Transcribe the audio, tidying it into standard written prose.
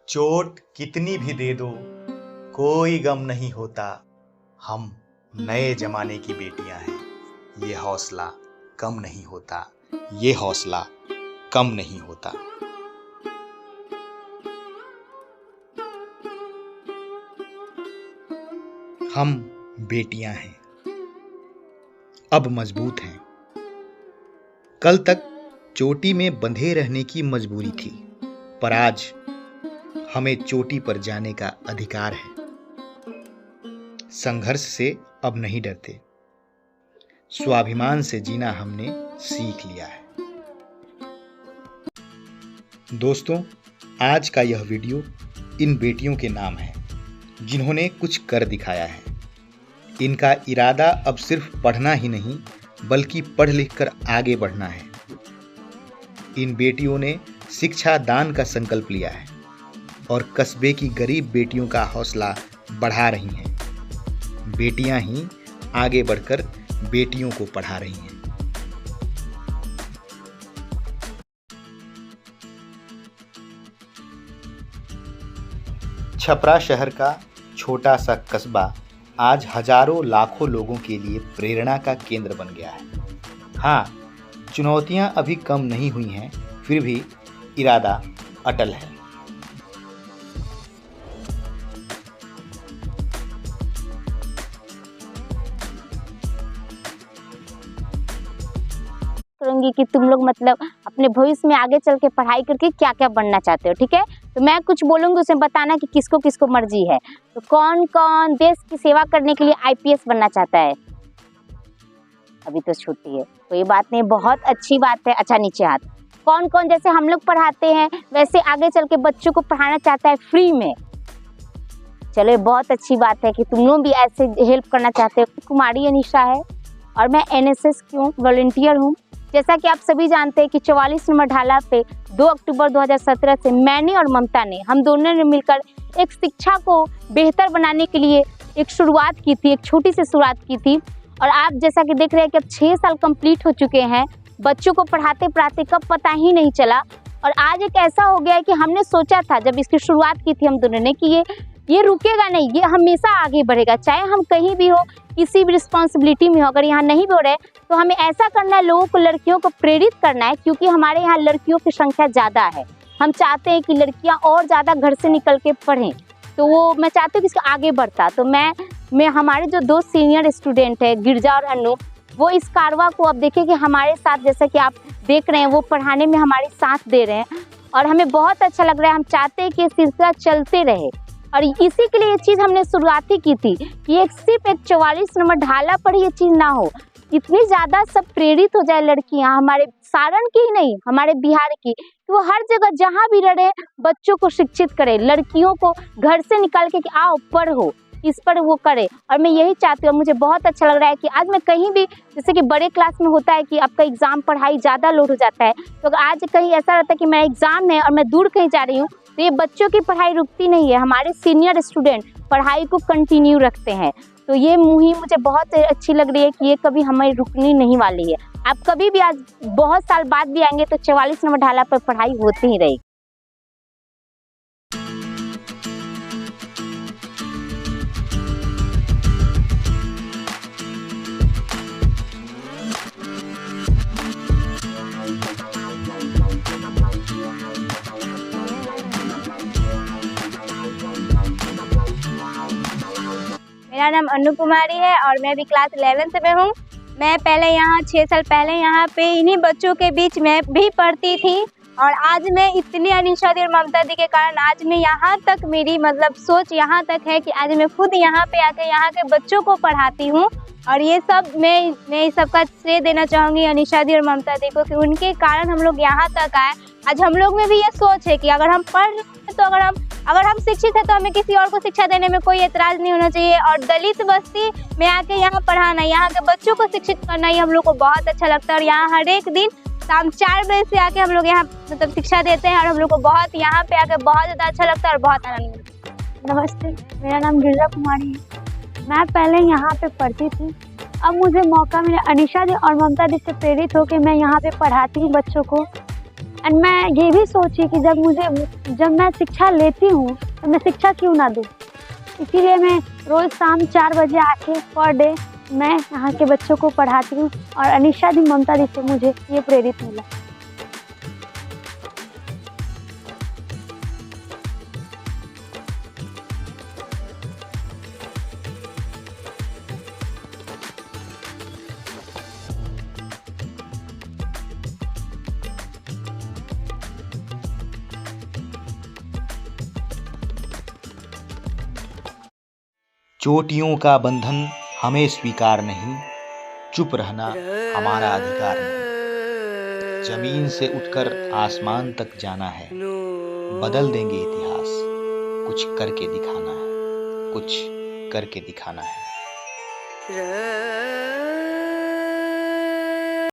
चोट कितनी भी दे दो कोई गम नहीं होता, हम नए जमाने की बेटियां हैं, ये हौसला कम नहीं होता, ये हौसला कम नहीं होता। हम बेटियां हैं, अब मजबूत हैं। कल तक चोटी में बंधे रहने की मजबूरी थी, पर आज हमें चोटी पर जाने का अधिकार है। संघर्ष से अब नहीं डरते, स्वाभिमान से जीना हमने सीख लिया है। दोस्तों, आज का यह वीडियो इन बेटियों के नाम है जिन्होंने कुछ कर दिखाया है। इनका इरादा अब सिर्फ पढ़ना ही नहीं बल्कि पढ़ लिख कर आगे बढ़ना है। इन बेटियों ने शिक्षा दान का संकल्प लिया है और कस्बे की गरीब बेटियों का हौसला बढ़ा रही हैं। बेटियां ही आगे बढ़कर बेटियों को पढ़ा रही हैं। छपरा शहर का छोटा सा कस्बा आज हजारों लाखों लोगों के लिए प्रेरणा का केंद्र बन गया है। हाँ, चुनौतियां अभी कम नहीं हुई हैं, फिर भी इरादा अटल है। करूंगी कि तुम लोग मतलब अपने भविष्य में आगे चल के पढ़ाई करके क्या क्या बनना चाहते हो, ठीक है। तो मैं कुछ बोलूंगी, उसे बताना कि किसको किसको मर्जी है। तो कौन कौन देश की सेवा करने के लिए आईपीएस बनना चाहता है? अभी तो छुट्टी है, कोई बात नहीं, बहुत अच्छी बात है। अच्छा, नीचे हाथ। कौन कौन जैसे हम लोग पढ़ाते हैं वैसे आगे चल के बच्चों को पढ़ाना चाहता है फ्री में? चलो, बहुत अच्छी बात है कि तुम लोग भी ऐसे हेल्प करना चाहते हो। कुमारी अनिशा है और मैं एनएसएस की वॉलंटियर हूँ। जैसा कि आप सभी जानते हैं कि 44 नंबर ढाला पे 2 अक्टूबर 2017 से मैंने और ममता ने, हम दोनों ने मिलकर एक शिक्षा को बेहतर बनाने के लिए एक शुरुआत की थी, एक छोटी सी शुरुआत की थी। और आप जैसा कि देख रहे हैं कि अब 6 साल कंप्लीट हो चुके हैं। बच्चों को पढ़ाते पढ़ाते कब पता ही नहीं चला। और आज एक ऐसा हो गया है कि हमने सोचा था जब इसकी शुरुआत की थी हम दोनों ने कि ये रुकेगा नहीं, ये हमेशा आगे बढ़ेगा, चाहे हम कहीं भी हो, किसी भी रिस्पॉन्सिबिलिटी में हो। अगर यहाँ नहीं भी हो रहे तो हमें ऐसा करना है, लोगों को, लड़कियों को प्रेरित करना है, क्योंकि हमारे यहाँ लड़कियों की संख्या ज़्यादा है। हम चाहते हैं कि लड़कियाँ और ज़्यादा घर से निकल के पढ़ें, तो वो मैं चाहती हूँ कि इसको आगे बढ़ता। तो मैं हमारे जो 2 सीनियर स्टूडेंट है, गिरजा और अनु, वो इस कारवा को अब देखिए कि हमारे साथ, जैसा कि आप देख रहे हैं, वो पढ़ाने में हमारे साथ दे रहे हैं और हमें बहुत अच्छा लग रहा है। हम चाहते हैं कि ये सिलसिला चलते रहे और इसी के लिए ये चीज़ हमने शुरुआत ही की थी कि एक सिर्फ एक 44 नंबर ढाला पर ये चीज़ ना हो, इतनी ज़्यादा सब प्रेरित हो जाए लड़कियां, हमारे सारण की ही नहीं, हमारे बिहार की, तो वो हर जगह जहाँ भी रहे बच्चों को शिक्षित करे, लड़कियों को घर से निकाल के कि आओ पढ़ो, इस पर वो करे। और मैं यही चाहती हूँ। मुझे बहुत अच्छा लग रहा है कि आज मैं कहीं भी, जैसे कि बड़े क्लास में होता है कि आपका एग्ज़ाम पढ़ाई ज़्यादा लोड हो जाता है, तो आज कहीं ऐसा रहता है कि मेरा एग्ज़ाम है और मैं दूर कहीं जा रही हूँ, तो ये बच्चों की पढ़ाई रुकती नहीं है, हमारे सीनियर स्टूडेंट पढ़ाई को कंटिन्यू रखते हैं। तो ये मुहिम मुझे बहुत अच्छी लग रही है कि ये कभी हमें रुकनी नहीं वाली है। आप कभी भी, आज बहुत साल बाद भी आएंगे तो 44 नंबर ढाला पर पढ़ाई होती ही रहेगी। मेरा नाम अनु कुमारी है और मैं भी क्लास 11th में हूँ। मैं पहले यहाँ 6 साल पहले यहाँ पे इन्हीं बच्चों के बीच में भी पढ़ती थी और आज मैं इतनी अनिशा दी और ममता दी के कारण आज मैं यहाँ तक, मेरी मतलब सोच यहाँ तक है कि आज मैं खुद यहाँ पे आके यहाँ के बच्चों को पढ़ाती हूँ। और ये सब मैं इस सब का श्रेय देना चाहूँगी अनिशा दी और ममता दी को कि उनके कारण हम लोग यहाँ तक आए। आज हम लोग में भी ये सोच है कि अगर हम पढ़ रहे हैं तो अगर हम शिक्षित है तो हमें किसी और को शिक्षा देने में कोई एतराज़ नहीं होना चाहिए। और दलित बस्ती में आके यहाँ पढ़ाना, यहाँ के बच्चों को शिक्षित करना, ये हम लोग को बहुत अच्छा लगता है। और यहाँ हर एक दिन शाम 4 बजे से आके हम लोग यहाँ मतलब शिक्षा देते हैं और हम लोग को बहुत यहाँ पे आके बहुत ज़्यादा अच्छा लगता है और बहुत आनंद मिलता है। नमस्ते, मेरा नाम गिरजा कुमारी है। मैं पहले यहाँ पे पढ़ती थी, अब मुझे मौका मिला अनिशा दी और ममता दी से प्रेरित होकर मैं यहाँ पे पढ़ाती हूँ बच्चों को। एंड मैं ये भी सोची कि जब मैं शिक्षा लेती हूँ तो मैं शिक्षा क्यों ना दूँ। इसीलिए मैं रोज़ शाम 4 बजे आके पर डे मैं यहाँ के बच्चों को पढ़ाती हूँ और अनीशा दी, ममता दी से मुझे ये प्रेरित मिला। चोटियों का बंधन हमें स्वीकार नहीं, चुप रहना हमारा अधिकार नहीं। जमीन से उठकर आसमान तक जाना है, बदल देंगे इतिहास। कुछ करके दिखाना है, कुछ करके दिखाना है।